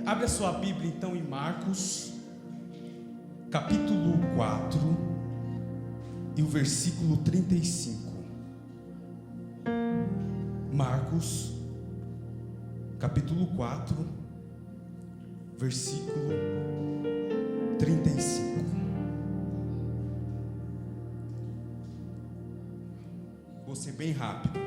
Abre a sua Bíblia então em Marcos, capítulo 4 e o versículo 35. Marcos, capítulo 4, versículo 35. Vou ser bem rápido.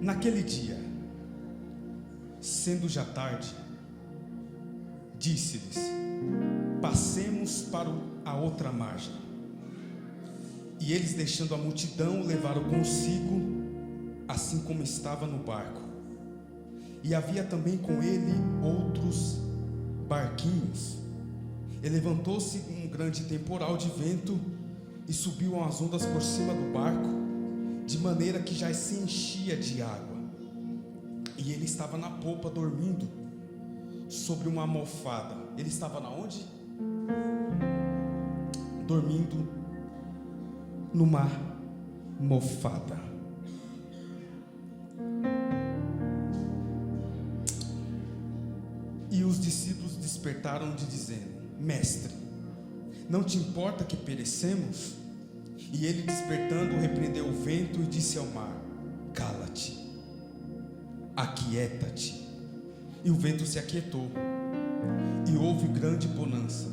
Naquele dia, sendo já tarde, disse-lhes: passemos para a outra margem. E eles, deixando a multidão, o levaram consigo, assim como estava no barco. E havia também com ele outros barquinhos. E levantou-se um grande temporal de vento, e subiam as ondas por cima do barco, de maneira que já se enchia de água. E ele estava na popa, dormindo sobre uma almofada. Ele estava na onde? Dormindo numa almofada. E os discípulos despertaram-de, dizendo: Mestre, não te importa que perecemos? E ele, despertando, repreendeu o vento e disse ao mar: cala-te, aquieta-te. E o vento se aquietou, e houve grande bonança.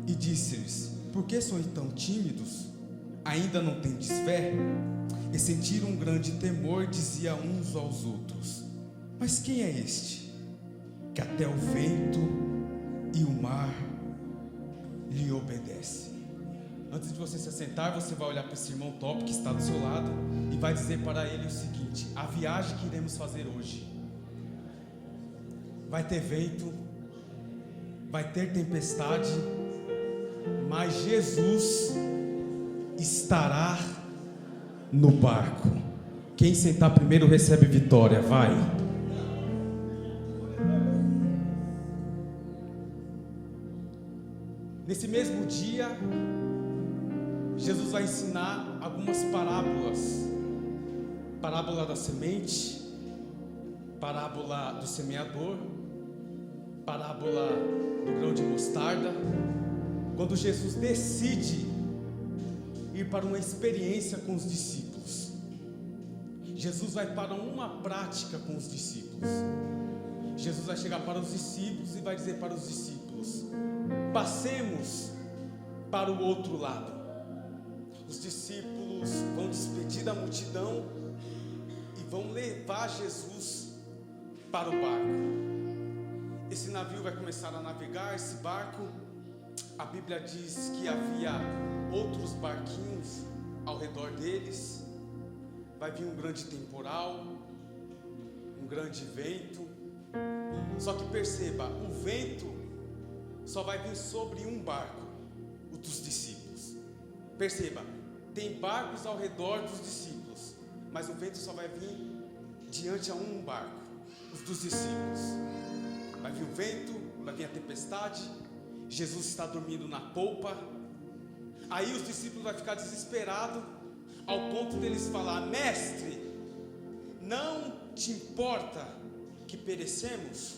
E disse-lhes: por que sois tão tímidos? Ainda não tendes fé? E sentiram um grande temor, dizia uns aos outros: mas quem é este, que até o vento e o mar lhe obedecem? Antes de você se assentar, você vai olhar para esse irmão top que está do seu lado e vai dizer para ele o seguinte: a viagem que iremos fazer hoje vai ter vento, vai ter tempestade, mas Jesus estará no barco. Quem sentar primeiro recebe vitória. Vai. Nesse mesmo dia, Jesus vai ensinar algumas parábolas: parábola da semente, parábola do semeador, parábola do grão de mostarda. Quando Jesus decide ir para uma experiência com os discípulos, Jesus vai para uma prática com os discípulos. Jesus vai chegar para os discípulos e vai dizer para os discípulos: passemos para o outro lado. Os discípulos vão despedir da multidão e vão levar Jesus para o barco. Esse navio vai começar a navegar. Esse barco, a Bíblia diz que havia outros barquinhos ao redor deles. Vai vir um grande temporal, um grande vento. Só que perceba, o vento só vai vir sobre um barco, o dos discípulos. Perceba, tem barcos ao redor dos discípulos, mas o vento só vai vir diante a um barco, os dos discípulos. Vai vir o vento, vai vir a tempestade. Jesus está dormindo na polpa. Aí os discípulos vão ficar desesperados, ao ponto deles falar: mestre, não te importa que perecemos?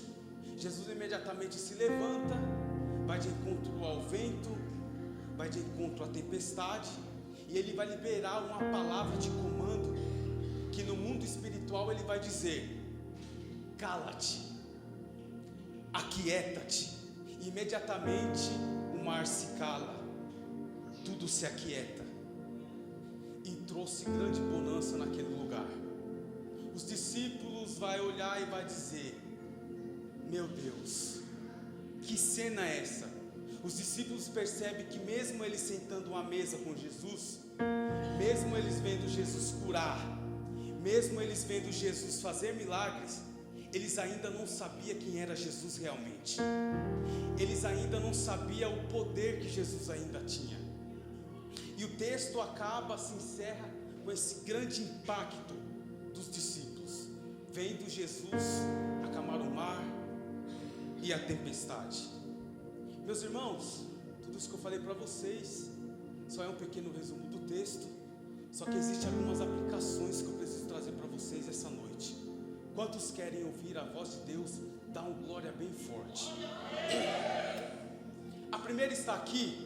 Jesus imediatamente se levanta, vai de encontro ao vento, vai de encontro à tempestade, e ele vai liberar uma palavra de comando, que no mundo espiritual ele vai dizer: cala-te, aquieta-te. E imediatamente o mar se cala, tudo se aquieta, e trouxe grande bonança naquele lugar. Os discípulos vão olhar e vai dizer: meu Deus, que cena é essa? Os discípulos percebem que mesmo eles sentando à mesa com Jesus, mesmo eles vendo Jesus curar, mesmo eles vendo Jesus fazer milagres, eles ainda não sabiam quem era Jesus realmente. Eles ainda não sabiam o poder que Jesus ainda tinha. E o texto acaba, se encerra com esse grande impacto dos discípulos, vendo Jesus acalmar o mar e a tempestade. Meus irmãos, tudo isso que eu falei para vocês só é um pequeno resumo do texto. Só que existem algumas aplicações que eu preciso trazer para vocês essa noite. Quantos querem ouvir a voz de Deus? Dá um glória bem forte. A primeira está aqui,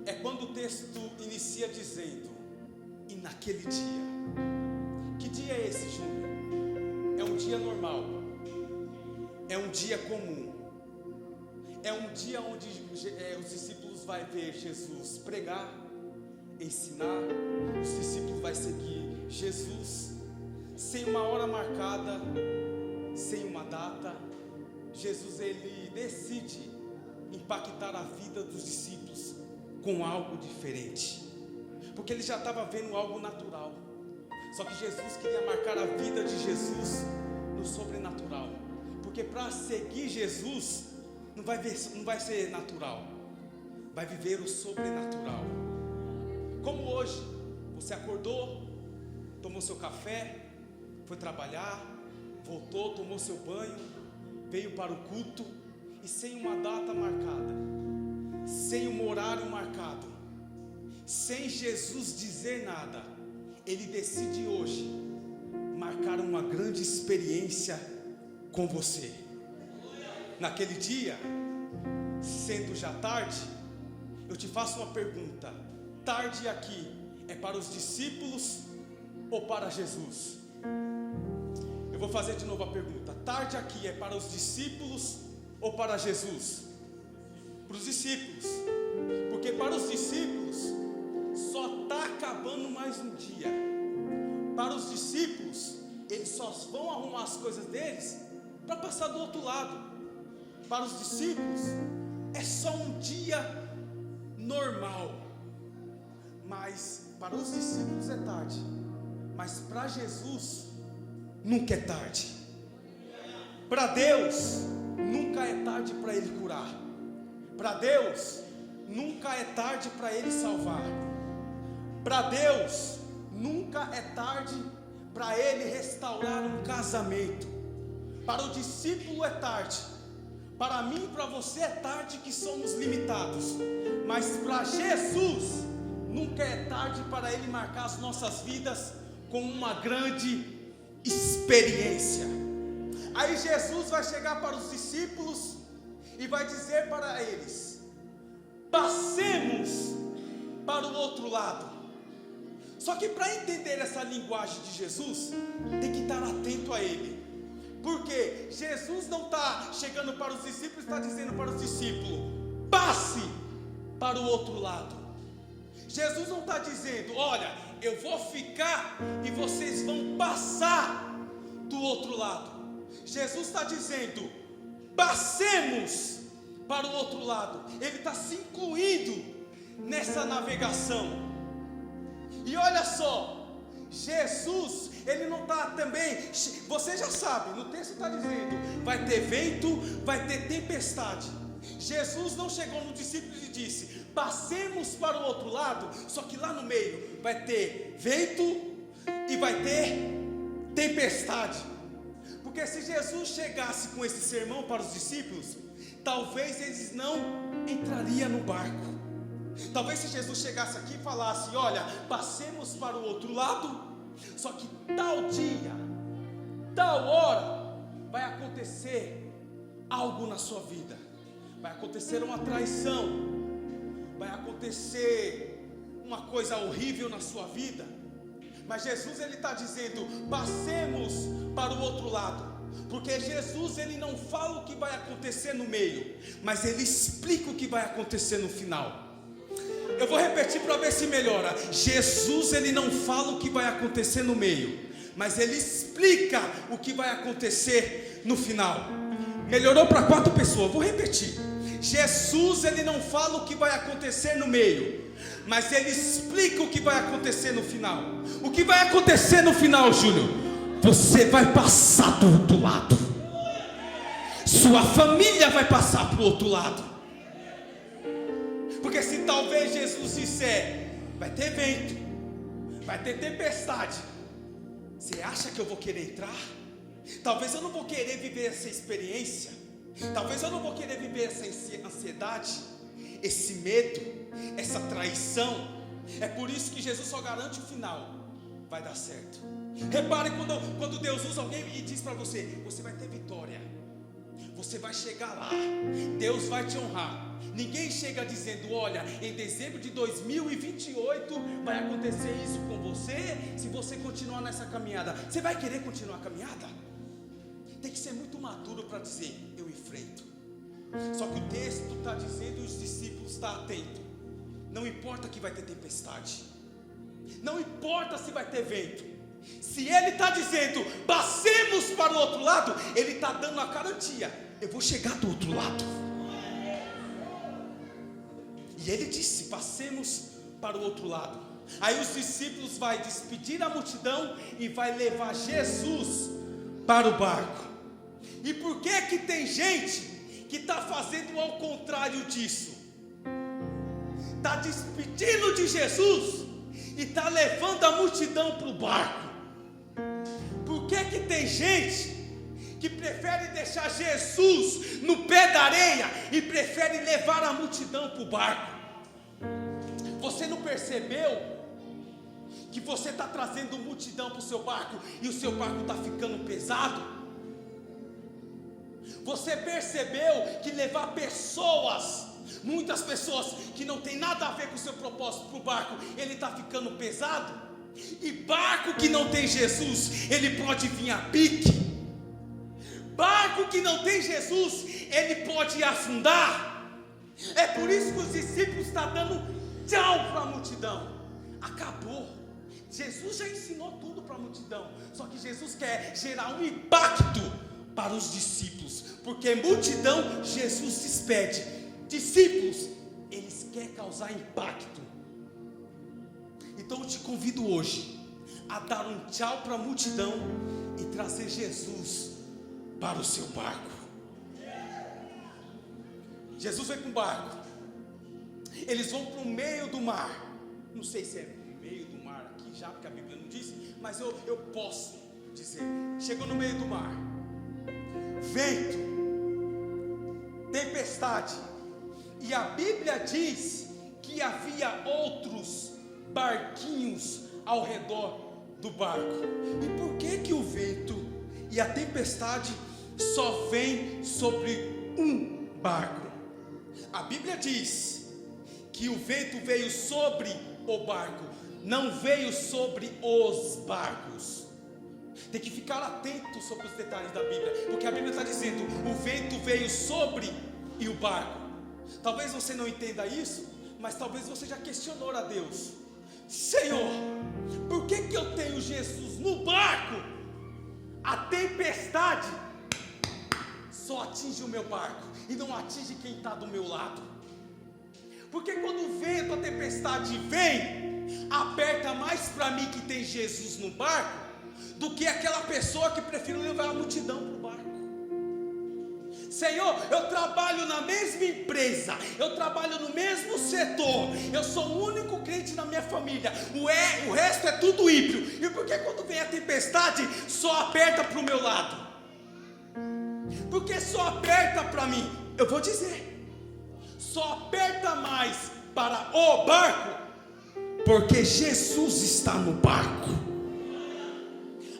é quando o texto inicia dizendo: e naquele dia. Que dia é esse, Júnior? É um dia normal, é um dia comum, é um dia onde os discípulos vão ver Jesus pregar, ensinar, os discípulos vão seguir Jesus, sem uma hora marcada, sem uma data. Jesus, ele decide impactar a vida dos discípulos com algo diferente, porque ele já estava vendo algo natural, só que Jesus queria marcar a vida de Jesus no sobrenatural, porque para seguir Jesus não vai ser natural, vai viver o sobrenatural. Como hoje, você acordou, tomou seu café, foi trabalhar, voltou, tomou seu banho, veio para o culto, e sem uma data marcada, sem um horário marcado, sem Jesus dizer nada, ele decide hoje marcar uma grande experiência com você. Naquele dia, sendo já tarde, eu te faço uma pergunta: tarde aqui é para os discípulos ou para Jesus? Eu vou fazer de novo a pergunta: tarde aqui é para os discípulos ou para Jesus? Para os discípulos, porque para os discípulos só está acabando mais um dia. Para os discípulos, eles só vão arrumar as coisas deles para passar do outro lado. Para os discípulos é só um dia normal, mas para os discípulos é tarde, mas para Jesus nunca é tarde. Para Deus nunca é tarde para Ele curar. Para Deus nunca é tarde para Ele salvar. Para Deus nunca é tarde para Ele restaurar um casamento. Para o discípulo é tarde, para mim e para você é tarde, que somos limitados, mas para Jesus nunca é tarde para Ele marcar as nossas vidas com uma grande experiência. Aí Jesus vai chegar para os discípulos e vai dizer para eles: passemos para o outro lado. Só que para entender essa linguagem de Jesus, tem que estar atento a Ele, porque Jesus não está chegando para os discípulos, está dizendo para os discípulos: passe para o outro lado. Jesus não está dizendo: olha, eu vou ficar e vocês vão passar do outro lado. Jesus está dizendo: passemos para o outro lado. Ele está se incluindo nessa navegação. E olha só, Jesus, Ele não está também, você já sabe, no texto está dizendo: vai ter vento, vai ter tempestade. Jesus não chegou no discípulo e disse: passemos para o outro lado, só que lá no meio vai ter vento e vai ter tempestade. Porque se Jesus chegasse com esse sermão para os discípulos, talvez eles não entrariam no barco. Talvez se Jesus chegasse aqui e falasse: olha, passemos para o outro lado, só que tal dia, tal hora, vai acontecer algo na sua vida, vai acontecer uma traição, vai acontecer uma coisa horrível na sua vida. Mas Jesus, Ele está dizendo: passemos para o outro lado, porque Jesus, Ele não fala o que vai acontecer no meio, mas Ele explica o que vai acontecer no final. Eu vou repetir para ver se melhora. Jesus, Ele não fala o que vai acontecer no meio, mas Ele explica o que vai acontecer no final. Melhorou para 4 pessoas, vou repetir. Jesus, Ele não fala o que vai acontecer no meio, mas Ele explica o que vai acontecer no final. O que vai acontecer no final, Júnior? Você vai passar do outro lado. Sua família vai passar para o outro lado. Porque se talvez Jesus disser: vai ter vento, vai ter tempestade, você acha que eu vou querer entrar? Talvez eu não vou querer viver essa experiência. Talvez eu não vou querer viver essa ansiedade, esse medo, essa traição. É por isso que Jesus só garante o final: vai dar certo. Repare quando Deus usa alguém e diz para você: você vai ter vitória. Você vai chegar lá, Deus vai te honrar. Ninguém chega dizendo: olha, em dezembro de 2028 vai acontecer isso com você, se você continuar nessa caminhada. Você vai querer continuar a caminhada? Tem que ser muito maduro para dizer: eu enfrento. Só que o texto está dizendo, e os discípulos estão atentos: não importa que vai ter tempestade, não importa se vai ter vento, se ele está dizendo passemos para o outro lado, ele está dando a garantia: eu vou chegar do outro lado. E ele disse: passemos para o outro lado. Aí os discípulos vão despedir a multidão e vai levar Jesus para o barco. E por que tem gente que está fazendo ao contrário disso? Está despedindo de Jesus e está levando a multidão para o barco. Por que tem gente que prefere deixar Jesus no pé da areia e prefere levar a multidão para o barco? Você não percebeu que você está trazendo multidão para o seu barco e o seu barco está ficando pesado? Você percebeu que levar pessoas, muitas pessoas que não tem nada a ver com o seu propósito para o barco, ele está ficando pesado? E barco que não tem Jesus, ele pode vir a pique. Barco que não tem Jesus, ele pode afundar. É por isso que os discípulos estão dando tchau para a multidão. Acabou. Jesus já ensinou tudo para a multidão. Só que Jesus quer gerar um impacto para os discípulos. Porque multidão, Jesus despede. Discípulos, eles querem causar impacto. Então eu te convido hoje a dar um tchau para a multidão e trazer Jesus para o seu barco. Jesus vem com o barco. Eles vão para o meio do mar. Não sei se é no meio do mar aqui já, porque a Bíblia não diz, mas eu posso dizer. Chegou no meio do mar. Vento, tempestade. E a Bíblia diz que havia outros barquinhos ao redor do barco. E por que o vento e a tempestade só vem sobre um barco? A Bíblia diz que o vento veio sobre o barco, não veio sobre os barcos. Tem que ficar atento sobre os detalhes da Bíblia, porque a Bíblia está dizendo: o vento veio sobre e o barco. Talvez você não entenda isso, mas talvez você já questionou a Deus: Senhor, por que eu tenho Jesus no barco? A tempestade só atinge o meu barco e não atinge quem está do meu lado. Porque quando o vento, a tempestade vem, aperta mais para mim que tem Jesus no barco, do que aquela pessoa que prefere levar a multidão para o barco. Senhor, eu trabalho na mesma empresa, eu trabalho no mesmo setor, eu sou o único crente na minha família, o resto é tudo ímpio. E por que quando vem a tempestade só aperta para o meu lado? Porque só aperta para mim? Eu vou dizer, só aperta mais para o barco porque Jesus está no barco.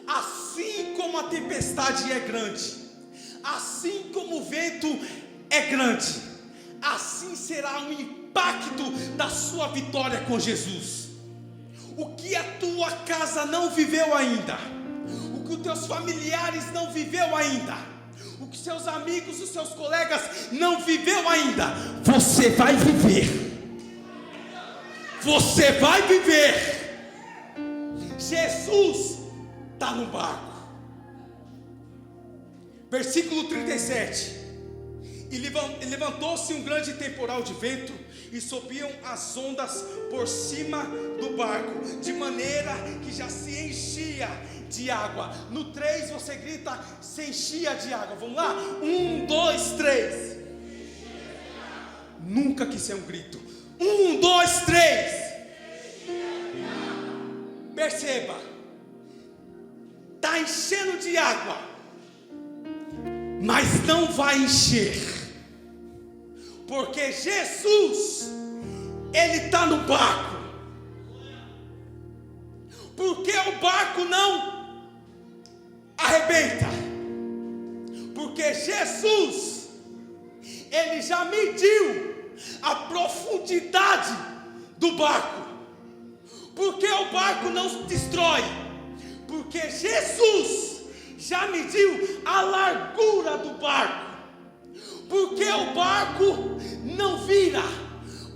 Assim como a tempestade é grande, assim como o vento é grande, assim será o impacto da sua vitória com Jesus. O que a tua casa não viveu ainda, o que os teus familiares não viveu ainda, o que seus amigos, os seus colegas não viveu ainda, você vai viver. Você vai viver. Jesus está no barco. Versículo 37. E levantou-se um grande temporal de vento, e subiam as ondas por cima do barco, de maneira que já se enchia de água. No 3 você grita: se enchia de água. Vamos lá? 1, 2, 3. Nunca quis ser um grito. 1, 2, 3. Perceba, está enchendo de água, mas não vai encher, porque Jesus, Ele está no barco. Porque o barco não arrebenta, porque Jesus ele já mediu a profundidade do barco. Porque o barco não se destrói? Porque Jesus já mediu a largura do barco. Porque o barco não vira?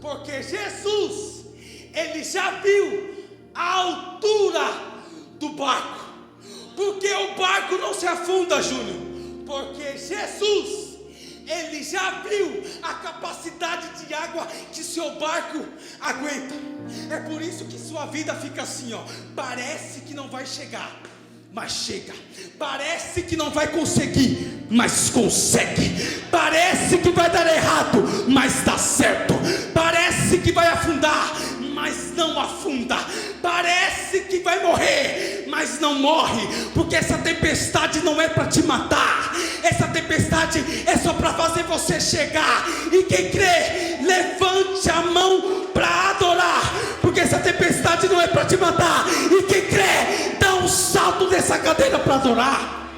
Porque Jesus, ele já viu a altura do barco. Porque o barco não se afunda, Júnior? Porque Jesus, ele já viu a capacidade de água que seu barco aguenta. É por isso que sua vida fica assim, ó. Parece que não vai chegar, mas chega. Parece que não vai conseguir, mas consegue. Parece que vai dar errado, mas dá certo. Parece que vai afundar, mas não afunda. Parece que vai morrer, mas não morre. Porque essa tempestade não é para te matar. Essa tempestade é só para fazer você chegar. E quem crê, levante a mão para adorar. Porque essa tempestade não é para te matar. E quem crê, dá um salto dessa cadeira para adorar.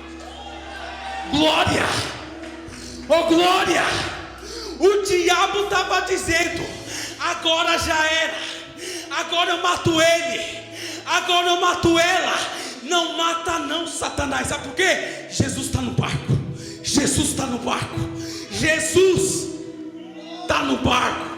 Glória! Oh glória! O diabo estava dizendo: agora já era. Agora eu mato ele. Agora eu mato ela. Não mata não, Satanás. Sabe por quê? Jesus está no barco. Jesus está no barco. Jesus está no barco.